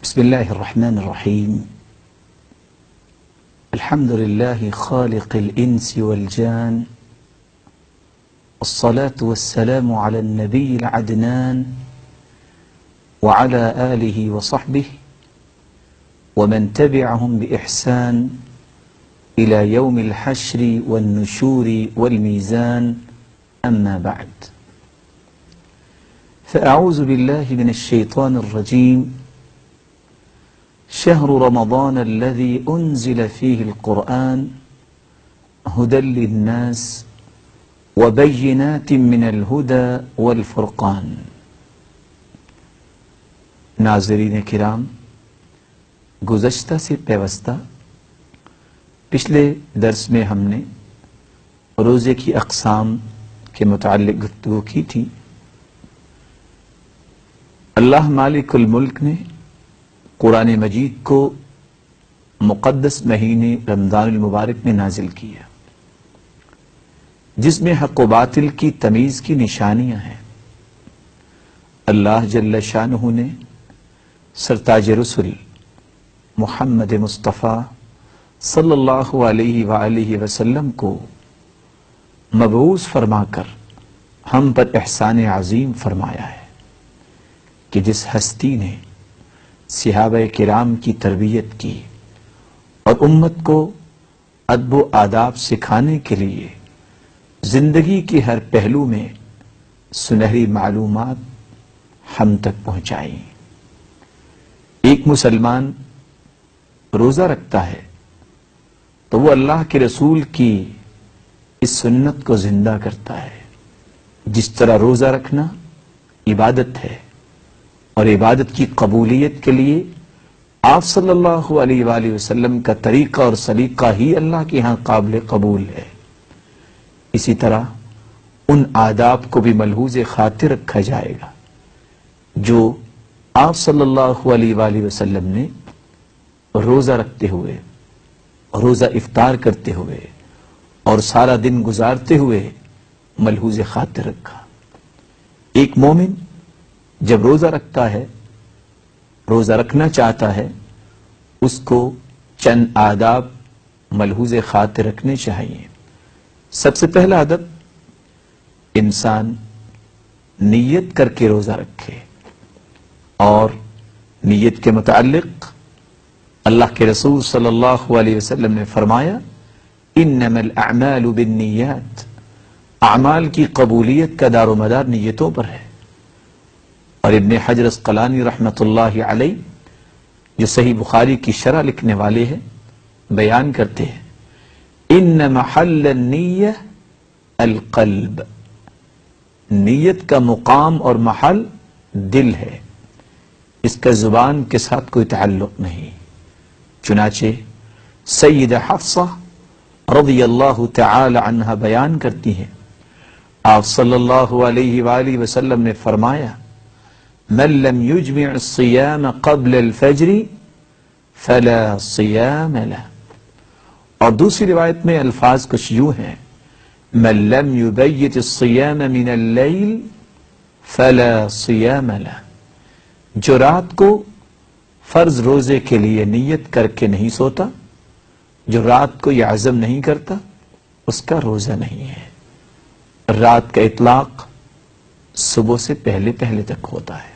بسم الله الرحمن الرحيم. الحمد لله خالق الإنس والجان، والصلاة والسلام على النبي العدنان وعلى آله وصحبه ومن تبعهم بإحسان إلى يوم الحشر والنشور والميزان، أما بعد، فأعوذ بالله من الشيطان الرجيم. شهر رمضان الذي أنزل فيه القرآن هدى للناس وبينات من الهدى والفرقان. ناظرین کرام، گزشتہ سے پیوستہ پچھلے درس میں ہم نے روزے کی اقسام کے متعلق گفتگو کی تھی. اللہ مالک الملک نے قرآن مجید کو مقدس مہینے رمضان المبارک میں نازل کیا، جس میں حق و باطل کی تمیز کی نشانیاں ہیں. اللہ جل شانہ نے سرتاج رسل محمد مصطفیٰ صلی اللہ علیہ وآلہ وسلم کو مبعوث فرما کر ہم پر احسان عظیم فرمایا ہے کہ جس ہستی نے صحابہ کرام کی تربیت کی اور امت کو ادب و آداب سکھانے کے لیے زندگی کے ہر پہلو میں سنہری معلومات ہم تک پہنچائی. ایک مسلمان روزہ رکھتا ہے تو وہ اللہ کے رسول کی اس سنت کو زندہ کرتا ہے. جس طرح روزہ رکھنا عبادت ہے اور عبادت کی قبولیت کے لیے آپ صلی اللہ علیہ وآلہ وسلم کا طریقہ اور سلیقہ ہی اللہ کے ہاں قابل قبول ہے، اسی طرح ان آداب کو بھی ملحوظ خاطر رکھا جائے گا جو آپ صلی اللہ علیہ وآلہ وسلم نے روزہ رکھتے ہوئے، روزہ افطار کرتے ہوئے اور سارا دن گزارتے ہوئے ملحوظ خاطر رکھا. ایک مومن جب روزہ رکھتا ہے، روزہ رکھنا چاہتا ہے، اس کو چند آداب ملحوظ خاطر رکھنے چاہیے. سب سے پہلا ادب، انسان نیت کر کے روزہ رکھے، اور نیت کے متعلق اللہ کے رسول صلی اللہ علیہ وسلم نے فرمایا انما الاعمال بالنیات، اعمال کی قبولیت کا دار و مدار نیتوں پر ہے. اور ابن حجر عسقلانی رحمۃ اللہ علیہ جو صحیح بخاری کی شرح لکھنے والے ہیں بیان کرتے ہیں ان محل النیہ القلب، نیت کا مقام اور محل دل ہے، اس کا زبان کے ساتھ کوئی تعلق نہیں. چنانچہ سیدہ حفصہ رضی اللہ تعالی عنہ بیان کرتی ہیں آپ صلی اللہ علیہ وآلہ وسلم نے فرمایا من لم يجمع الصيام قبل الفجر فلا صيام له. اور دوسری روایت میں الفاظ کچھ یوں ہیں من لم يبيت الصيام من الليل فلا صيام له. جو رات کو فرض روزے کے لیے نیت کر کے نہیں سوتا، جو رات کو یہ عزم نہیں کرتا، اس کا روزہ نہیں ہے. رات کا اطلاق صبح سے پہلے تک ہوتا ہے.